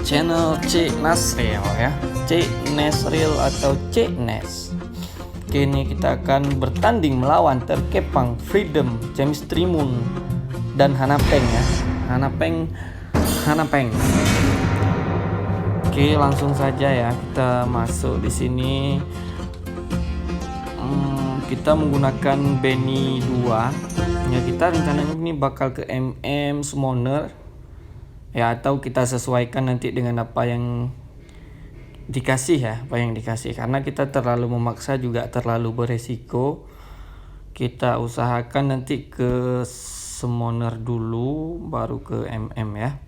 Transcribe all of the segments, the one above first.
channel C Nasril ya, C Nasril atau C Nes. Kini kita akan bertanding melawan terkepang Freedom, James Trimun dan Hanapeng ya. Hanapeng. Oke, langsung saja ya kita masuk di sini. Kita menggunakan Benny 2 ya, kita rencananya ini bakal ke MM Summoner ya, atau kita sesuaikan nanti dengan apa yang dikasih ya, karena kita terlalu memaksa juga terlalu beresiko. Kita usahakan nanti ke Summoner dulu baru ke MM ya.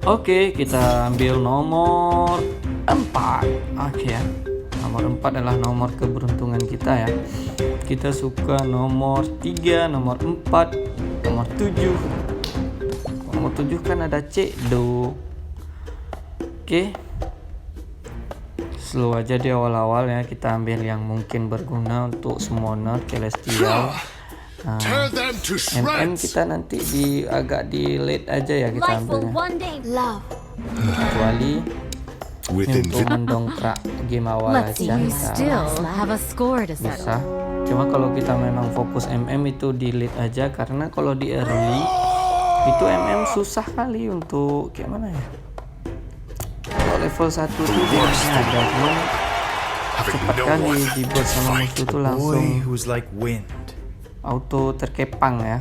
Oke, kita ambil nomor 4. Oke ya, nomor 4 adalah nomor keberuntungan kita ya. Kita suka nomor 3, nomor 4, nomor 7. Nomor 7 kan ada C do. Oke, slow aja di awal-awal ya, kita ambil yang mungkin berguna untuk Summoner Celestial. MM kita nanti agak di late aja ya kita ambilnya, kecuali untuk mendongkrak game awal aja bisa. Cuma kalau kita memang fokus MM itu di late aja, karena kalau di early itu MM susah kali untuk gimana ya. Kalau level 1 tuh dia ada, cuman cepat kali di bot sama musuh tuh langsung auto terkepang ya.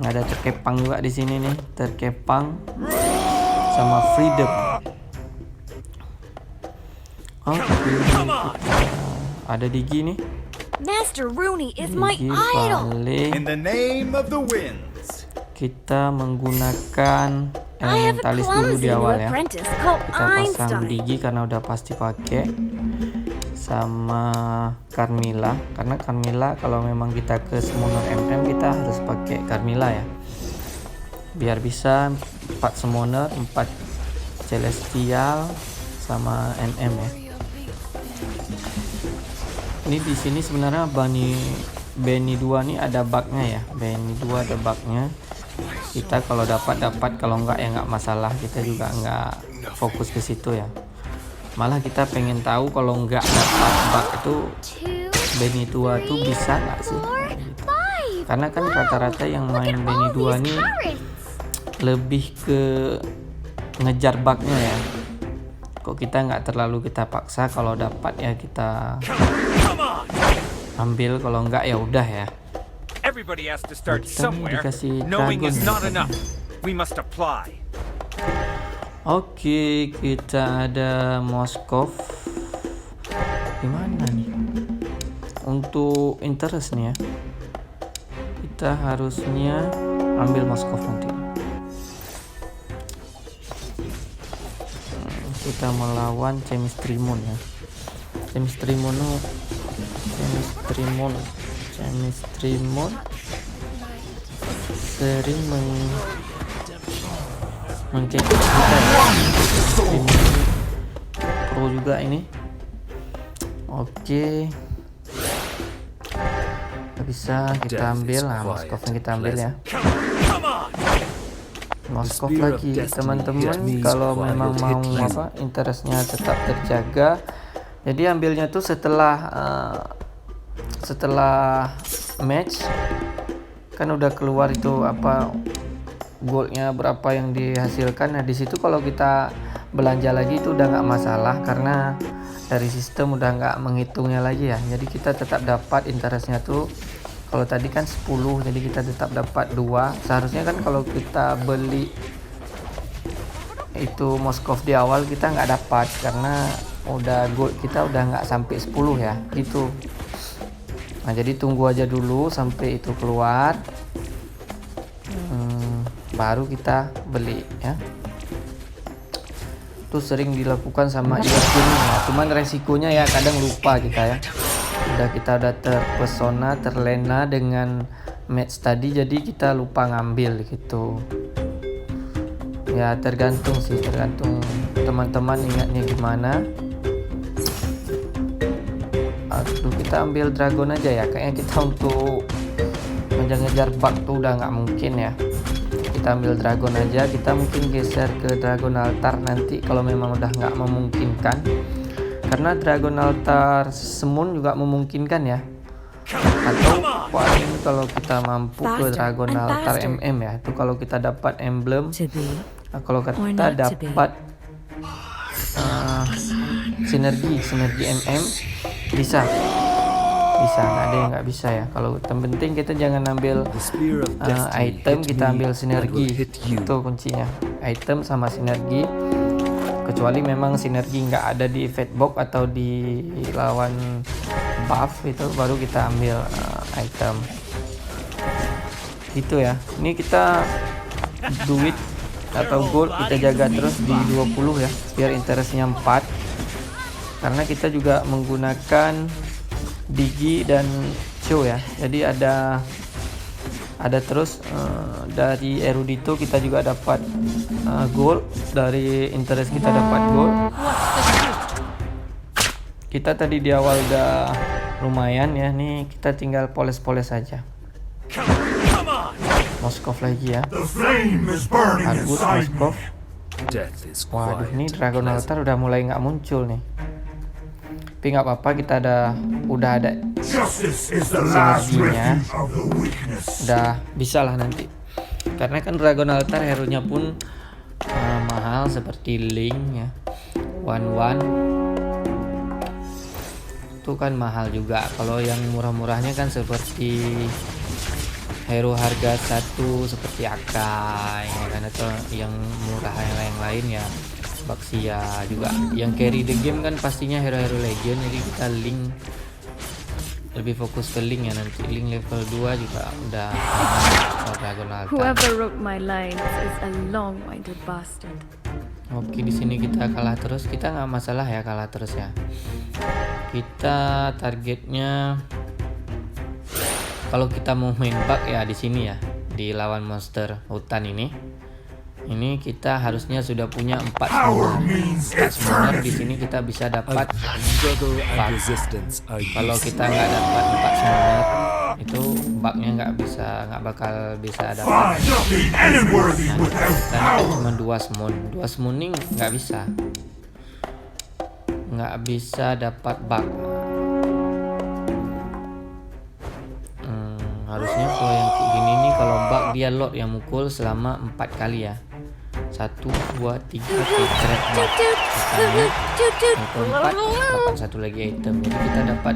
Ada terkepang juga di sini nih, terkepang sama Freedom. Ada Digi nih. Master Rooney is my idol. In the name of the winds. Kita menggunakan elementalis dulu di awal ya. Kita pasang Digi karena udah pasti pakai, sama Carmilla, karena Carmilla kalau memang kita ke Summoner MM kita harus pakai Carmilla ya, biar bisa 4 Summoner, 4 Celestial sama MM ya. Ini di sini sebenarnya Benny 2 nih ada bugnya ya. Benny 2 ada bugnya. Kita kalau dapat, kalau enggak ya enggak masalah, kita juga enggak fokus ke situ ya. Malah kita pengen tahu kalau enggak dapat bug itu Benny 2 tuh bisa enggak sih gitu. Karena kan rata-rata yang main Benny 2 nih lebih ke ngejar bugnya ya. Kok kita nggak terlalu kita paksa, kalau dapat ya kita ambil, kalau enggak ya udah ya. Kita dikasih dragon. Oke, kita ada Moskov. Gimana nih untuk interest nih ya, kita harusnya ambil Moskov nanti. Kita melawan James Trimun ya. James Trimun sering mengkekek kita ya. Pro juga ini. Oke, bisa kita ambil. Moskov yang kita ambil ya. Moskov lagi teman-teman, kalau memang mau interestnya tetap terjaga, jadi ambilnya tuh setelah match kan udah keluar itu goldnya berapa yang dihasilkan. Nah di situ kalau kita belanja lagi itu udah nggak masalah, karena dari sistem udah nggak menghitungnya lagi ya. Jadi kita tetap dapat interestnya tuh, kalau tadi kan 10, jadi kita tetap dapat 2. Seharusnya kan kalau kita beli itu Moskov di awal kita nggak dapat, karena udah gold kita udah nggak sampai 10 ya gitu. Nah jadi tunggu aja dulu sampai itu keluar, baru kita beli ya. Itu sering dilakukan sama Irvin ya, cuman resikonya ya kadang lupa kita ya. Kita udah terpesona, terlena dengan match tadi, jadi kita lupa ngambil gitu ya. Tergantung teman-teman ingatnya gimana. Kita ambil dragon aja ya, kayaknya kita untuk ngejar-ngejar bug tuh udah nggak mungkin ya. kita ambil dragon aja. Kita mungkin geser ke dragon altar nanti kalau memang udah nggak memungkinkan, karena dragon altar summon juga memungkinkan ya. Atau paling kalau kita mampu ke dragon altar MM ya, itu kalau kita dapat emblem. Kalau kita dapat sinergi MM bisa, nggak ada yang nggak bisa ya. Kalau yang penting kita jangan ambil item, kita ambil sinergi, itu kuncinya, item sama sinergi. Kecuali memang sinergi nggak ada di event box atau di lawan buff, itu baru kita ambil item gitu ya. Ini kita duit atau gold kita jaga terus di 20 ya, biar interestnya 4, karena kita juga menggunakan Digi dan Show ya. Jadi ada terus dari Erudito kita juga dapat gold, dari interest kita dapat gold. Kita tadi di awal udah lumayan ya, nih kita tinggal poles-poles aja. Moskov lagi ya, Argus Moskov. Waduh, ini Dragon Altar udah mulai nggak muncul nih, tapi nggak apa-apa, kita udah ada sinerginya, udah bisa lah nanti. Karena kan Dragon Altar hero nya pun mahal seperti Link ya, One itu kan mahal juga. Kalau yang murah-murahnya kan seperti hero harga 1 seperti Akai ya kan, atau yang murah yang lain ya, Baxia juga. Yang carry the game kan pastinya hero-hero legend, jadi kita Link, lebih fokus ke Link ya nanti. Link level 2 juga udah Dragon Altar. Whoever wrote my lines is a long-winded bastard. Oke, di sini kita kalah terus, kita nggak masalah ya kalah terus ya. Kita targetnya kalau kita mau main bug ya di sini ya, di lawan monster hutan ini kita harusnya sudah punya 4 summoner. Di sini kita bisa dapat 4. Kalau kita nggak dapat 4 summoner, itu bugnya nggak bakal bisa dapat. Nah, kita cuma 2 summoning nggak bisa dapat bug. Harusnya kalau yang kayak gini nih, kalau bug dia load yang mukul selama 4 kali ya, 1, 2, 3 keceret bug. Misalnya yang keempat dapat 1 lagi item, jadi kita dapat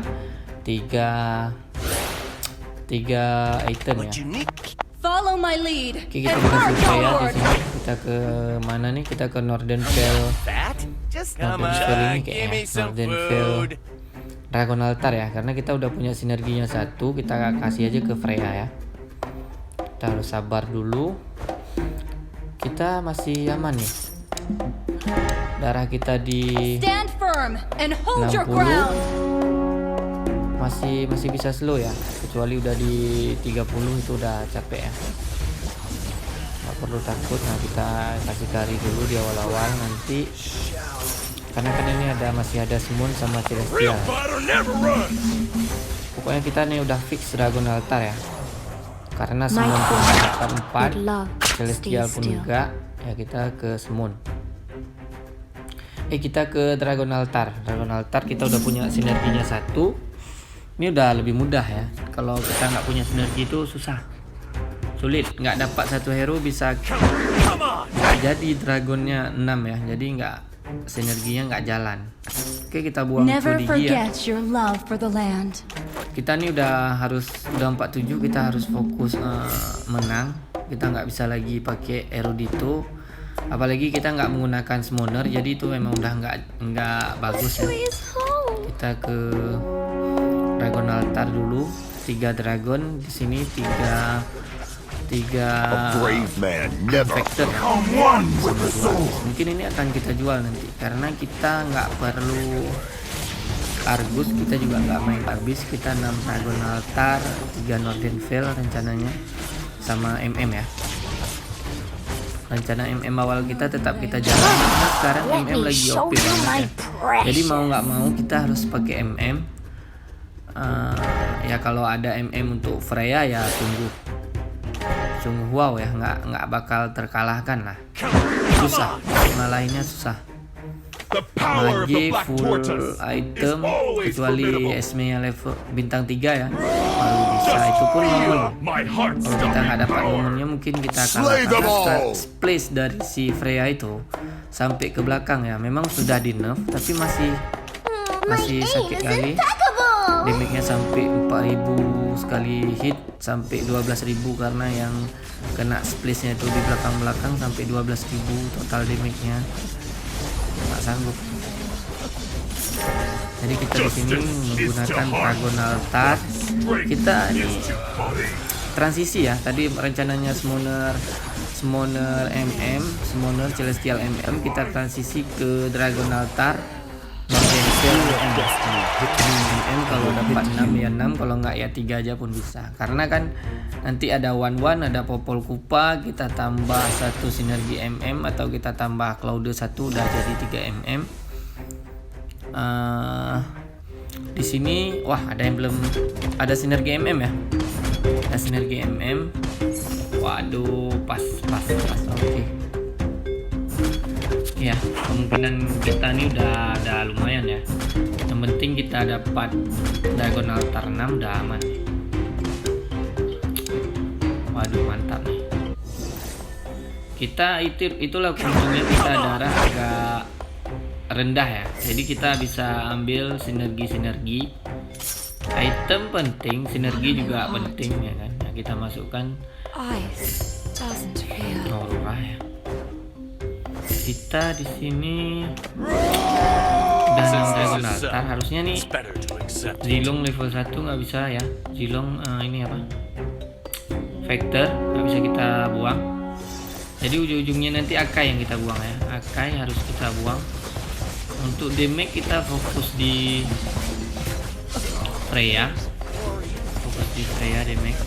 3 item ya. Follow my lead. Oke, kita berhasil ya di sini. Kita ke mana nih? Kita ke Northern Vale. Northern Vale ini kayaknya Northern Vale Dragon Altar ya, karena kita udah punya sinerginya 1, kita kasih aja ke Freya ya. Kita harus sabar dulu. Kita masih aman nih. Darah kita di Stand firm and hold your 60. ground. Masih bisa slow ya, kecuali udah di 30 itu udah capek ya. Nggak perlu takut. Nah, kita kasih kari dulu di awal-awal nanti, karena kan ini masih ada Summon sama Celestial. Pokoknya kita nih udah fix Dragon Altar ya, karena Summon pun dapat 4, Celestial pun enggak ya, kita ke Summon. Kita ke Dragon Altar. Dragon Altar kita udah punya sinerginya 1. Ini udah lebih mudah ya. Kalau kita nggak punya sinergi itu sulit. Nggak dapat 1 hero bisa nggak jadi dragonnya 6 ya. Jadi sinerginya nggak jalan. Oke, kita buang Never Digi ya. forget your love for the land. Kita nih udah 47, kita harus fokus menang. Kita nggak bisa lagi pakai Erudito. Apalagi kita nggak menggunakan summoner, jadi itu memang udah nggak bagus ya. Kita ke Dragon Altar dulu, 3 dragon di sini, 3 Vector sama 2. Mungkin ini akan kita jual nanti, karena kita nggak perlu Argus, kita juga nggak main habis. Kita 6 Dragon Altar, 3 Northern Vale rencananya, sama MM ya. Rencana MM awal kita tetap kita jalan, karena sekarang MM lagi OP banget ya. Jadi mau nggak mau kita harus pakai MM. Ya kalau ada MM untuk Freya ya tunggu sungguh wow ya, nggak bakal terkalahkan lah. Susah, ngalahinnya susah. The power of the Mage Black full Tortoise item is always kecuali formidable. Esme yang level bintang 3 ya baru bisa, itu pun Feel momen. my heart Kalau kita nggak stopping dapat power. momennya mungkin kita kalah, Slay them karena all. place dari si Freya itu sampai ke belakang ya memang sudah di nerf tapi masih sakit kali. Damage-nya sampai 4000 sekali hit sampai 12.000 karena yang kena splash-nya itu di belakang-belakang sampai 12.000 total damage-nya. Nggak sanggup. Jadi kita di sini menggunakan Dragon Altar. Kita ini transisi ya. Tadi rencananya Summoner MM, Summoner Celestial MM, kita transisi ke Dragon Altar. MM kalau dapat 6 ya 6, kalau nggak ya 3 aja pun bisa. Karena kan nanti ada one ada Popol Kupa, kita tambah 1 sinergi MM atau kita tambah Cloud 1 udah jadi 3 MM. Di sini wah ada yang belum ada sinergi MM ya. Ada sinergi MM. Waduh, pas. Oke. Ya, kemungkinan kita nih udah lumayan ya. Yang penting kita dapat Dragon Altar 6 udah aman. Waduh, mantap nih. Kita itulah kuncinya, kita darah agak rendah ya. Jadi kita bisa ambil sinergi. Item penting, sinergi juga penting ya kan. Nah, kita masukkan Ice doesn't feel. Aurora ya. Kita di sini udah 6 Dragon Altar, harusnya nih Better to accept. Zilong level 1 nggak bisa ya. Zilong ini apa? Vector nggak bisa kita buang. Jadi ujung-ujungnya nanti Akai yang kita buang ya. Akai harus kita buang. Untuk damage kita fokus di Freya. Damage.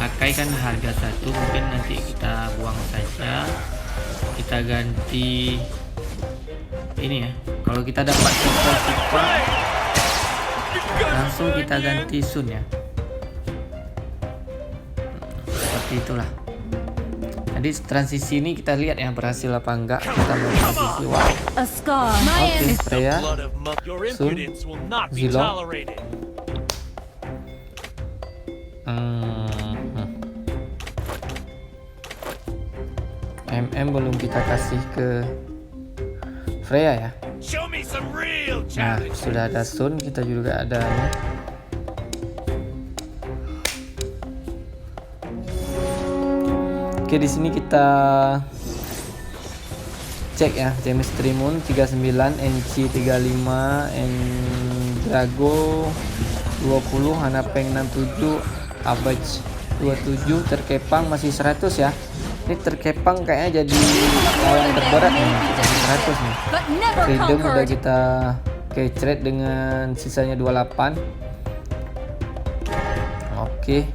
Akai kan harga 1, mungkin nanti kita buang saja. Kita ganti ini ya. Kalau kita dapat tipe langsung kita ganti Sun ya. Seperti itulah. Jadi transisi ini kita lihat yang berhasil apa enggak. Kita mau transisi A scar. Oke, Freya, Your Sun, impudence will not be Zilong. tolerated. MM belum kita kasih ke Freya ya. Show me some real Nah, challenge. sudah ada Sun, kita juga ada ini. Oke, di sini kita cek ya, Chemistry Moon 39, NC 35, Drago 20, Hanapeng 67, Average 27, terkepang masih 100 ya. Ini terkepang kayaknya jadi lawan terberat nih, jadi 100 nih. But never Freedom udah conquered. kita catch rate dengan sisanya 28. Oke.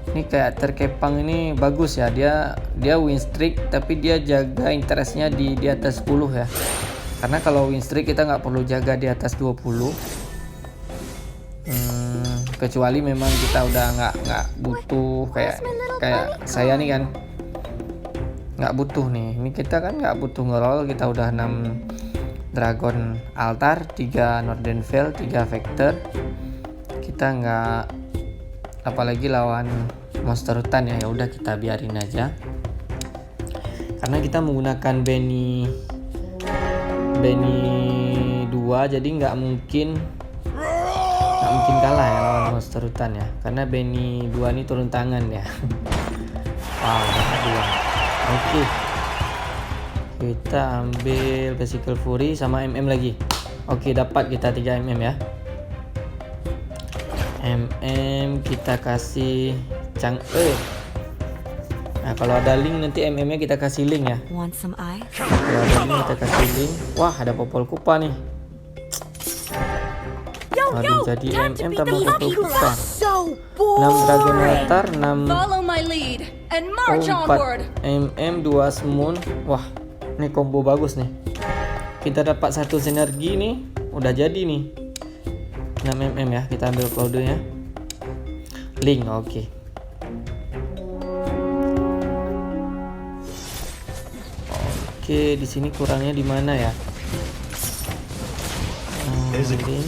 Ini kayak terkepang ini bagus ya, dia win streak tapi dia jaga interestnya di atas 10 ya. Karena kalau win streak kita nggak perlu jaga di atas 20. Kecuali memang kita udah nggak butuh kayak saya nih kan nggak butuh nih. Ini kita kan nggak butuh ngeroll, kita udah 6 Dragon Altar, 3 Northern Veil, 3 Vector. Kita nggak, apalagi lawan monster hutan ya udah kita biarin aja. Karena kita menggunakan Benny 2, jadi nggak mungkin kalah ya lawan monster hutan ya. Karena Benny 2 ini turun tangan ya. Wow, dapat 2. Oke. Kita ambil Physical Fury sama MM lagi. Oke, dapat kita 3 MM ya. MM kita kasih Chang'e. Nah, kalau ada link nanti MM-nya kita kasih link ya. Want some ice? Kalau ada link kita kasih link. Wah, ada Popol Kupa nih. Aduh, jadi MM tambah Popol Kupa. 6 Dragon Altar, 6 Follow my lead and march 4 onward. MM, 2 Summon. Wah, ini combo bagus nih. Kita dapat 1 sinergi nih, udah jadi nih. 6 MM ya, kita ambil cloud-nya. Link, oke. Oke, di sini kurangnya di mana ya? Link.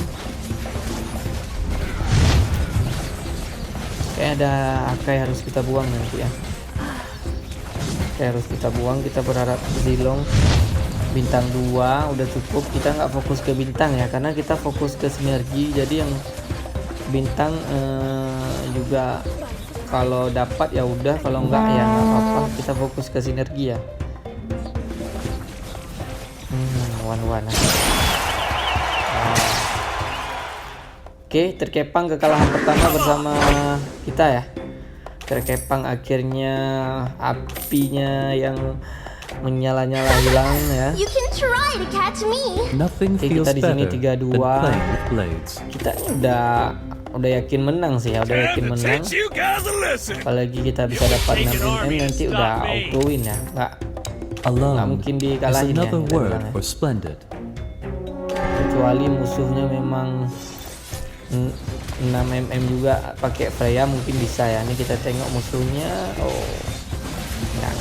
Kayak ada Akai harus kita buang nanti ya. Akai harus kita buang. Kita berharap Zilong bintang 2 udah cukup. Kita nggak fokus ke bintang ya, karena kita fokus ke sinergi. Jadi yang bintang juga kalau dapat ya udah, kalau enggak ya nggak apa-apa. Kita fokus ke sinergi ya. Wan. Oke, terkepang kekalahan pertama bersama kita ya. Terkepang akhirnya apinya yang menyala-nyala hilang ya. You can try to catch me. Nothing Oke, feels kita di sini better 3-2. than playing with blades. Kita ini udah yakin menang sih ya, udah yakin Time to menang. teach you guys a lesson. Apalagi kita bisa dapat 6 nanti udah auto win ya. Nggak Alone mungkin is dikalahin ya. another kita word bilang ya. for splendid. Kecuali musuhnya memang 6 juga pakai Freya mungkin bisa ya. Ini kita tengok musuhnya. Oh, enggak.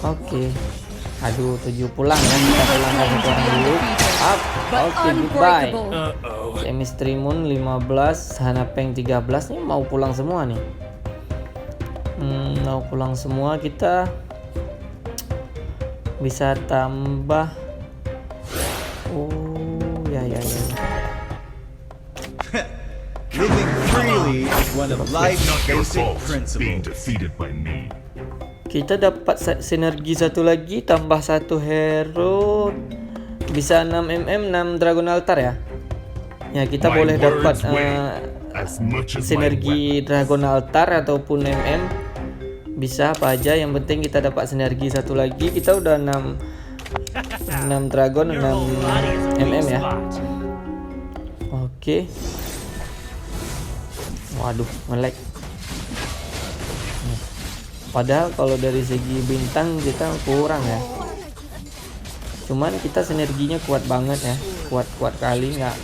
Oke. Aduh, 7 pulang ya. Kita pulang ke orang dulu. Up. Oke, goodbye. Chemistry Moon 15, Hanapeng 13 nih mau pulang semua nih. Mau pulang semua, kita bisa tambah. Oh, ya. Living freely is one of life's Not your basic fault being principles. defeated by me. Kita dapat sinergi satu lagi, tambah satu hero, bisa 6 Dragon Altar ya. Ya, kita My boleh dapat words weigh as much as my sinergi Dragon Altar ataupun bisa apa aja, yang penting kita dapat sinergi satu lagi. Kita udah 6 Dragon, 6 Your whole body is a weak ya. spot. Oke. Waduh, nge-lag. Padahal kalau dari segi bintang kita kurang ya. Cuman kita sinerginya kuat banget ya. Kuat kali, nggak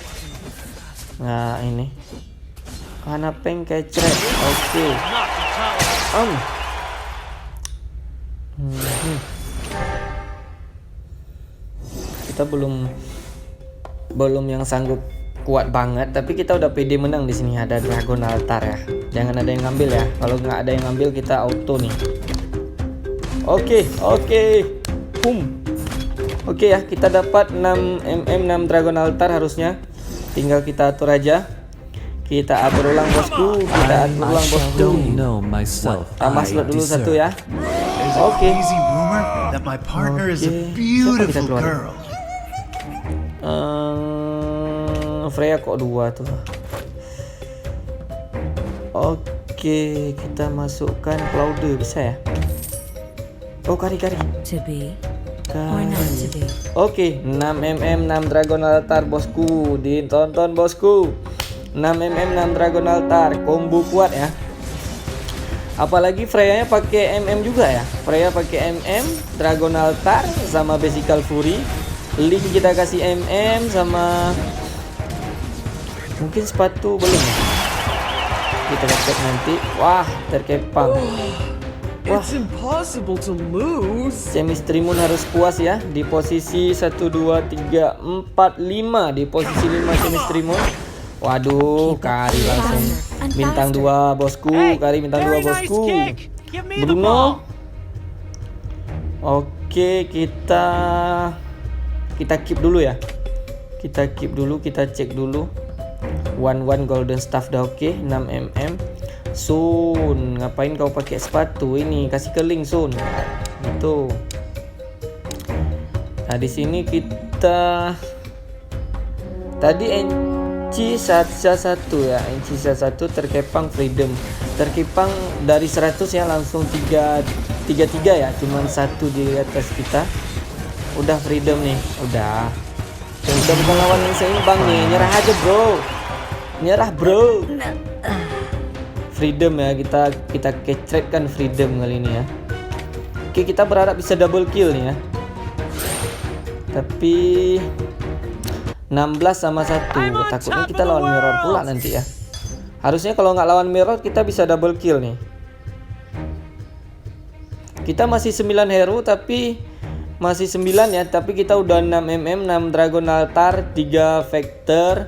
ini. Hanapeng kecret. Oke. Not the Kita belum yang sanggup kuat banget, tapi kita udah pede menang di sini. Ada Dragon Altar ya. Jangan ada yang ngambil ya. Kalau nggak ada yang ngambil kita auto nih. Oke. Oke ya, kita dapat 6 Dragon Altar harusnya. Tinggal kita atur aja. Kita atur ulang bosku. I don't know myself. Tambah I slot dulu satu deserve. ya. There's Okay. a easy rumor that my partner is a Okay. Siapa kita beautiful keluarin? girl. Freya kok 2 tuh. Oke, kita masukkan Cloud bisa ya. Oh, kari. To be or not to be. Oke, 6 Dragon Altar bosku. Ditonton bosku. 6 Dragon Altar, combo kuat ya. Apalagi Freya-nya pakai juga ya. Freya pakai Dragon Altar sama Basical Fury. Link kita kasih sama mungkin sepatu belum ya. Kita cek nanti. Wah, terkepang. Wah, It's impossible to lose. Chemistry Moon harus puas ya. Di posisi 1, 2, 3, 4, 5. Di posisi 5 Chemistry Moon. Waduh, Kari langsung bintang 2 bosku. Kari bintang 2 bosku. Give me the Bruno. ball. Oke, kita keep dulu ya. Kita keep dulu, kita cek dulu. 1 golden staff dah oke. 6 Sun, ngapain kau pakai sepatu ini? Kasih ke link Sun. Gitu. Nah, di sini kita tadi Enci Satsa 1 ya. Enci Satsa 1 terkepang freedom. Terkepang dari 100 ya, langsung 3 ya. Cuman 1 di atas kita. Udah freedom nih. Udah bukan lawan yang seimbang nih. Nyerah aja bro. Freedom ya, kita kecret kan freedom kali ini ya. Oke, kita berharap bisa double kill nih ya. Tapi 16 sama 1. Takutnya kita lawan mirror pula nanti ya. Harusnya kalau nggak lawan mirror kita bisa double kill nih. Kita masih 9 hero tapi masih 9 ya, tapi kita udah 6 mm, 6 Dragon Altar, 3 Vector,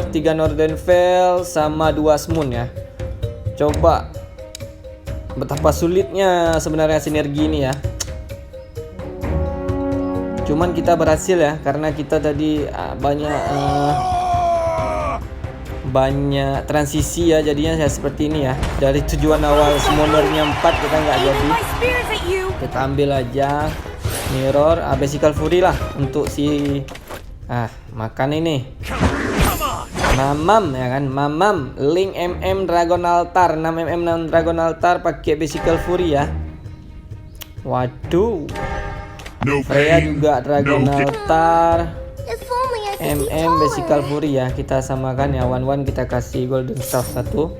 3 Northern Veil sama 2 Smoon ya. Coba betapa sulitnya sebenarnya sinergi ini ya. Cuman kita berhasil ya, karena kita tadi banyak transisi ya, jadinya ya seperti ini ya. Dari tujuan awal summonernya 4 kita nggak jadi. Kita ambil aja mirror, Bestial Fury lah untuk si makan ini. Mamam ya kan, Mamam Link MM Dragon Altar, 6 mm 6 Dragon Altar pakai Bestial Fury ya. Waduh. No Freya pain, juga Dragon no gain. Altar. If only I could be MM Bestial taller. Fury ya, kita samakan ya, 1-1 kita kasih Golden Staff 1.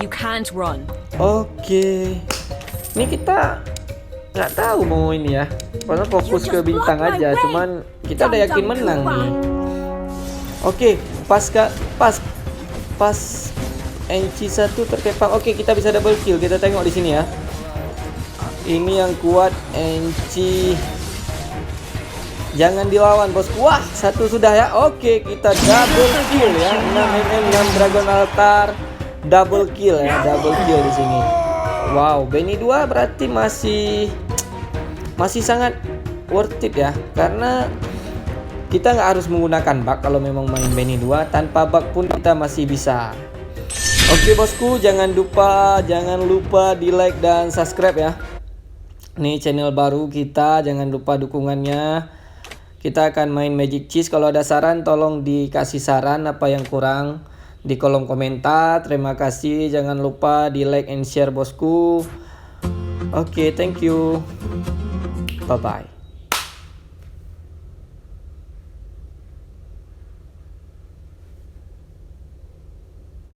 You can't run. Oke. Ini kita nggak tahu mau ini ya. Karena fokus ke bintang aja, cuman kita udah yakin menang nih. Oke, pas NC 1 terkepak. Oke, kita bisa double kill. Kita tengok di sini ya. Ini yang kuat NC. Jangan dilawan bos. Wah, 1 sudah ya. Oke, kita double kill ya. 6 mm 6 Dragon Altar. Double kill ya, double kill di sini. Wow, Benny 2 berarti masih sangat worth it ya, karena kita nggak harus menggunakan bug kalau memang main Benny 2. Tanpa bug pun kita masih bisa. Oke bosku, jangan lupa di like dan subscribe ya. Nih channel baru kita, jangan lupa dukungannya. Kita akan main Magic Cheese. Kalau ada saran tolong dikasih saran apa yang kurang di kolom komentar. Terima kasih, jangan lupa di like and share bosku. Oke, thank you. Bye bye.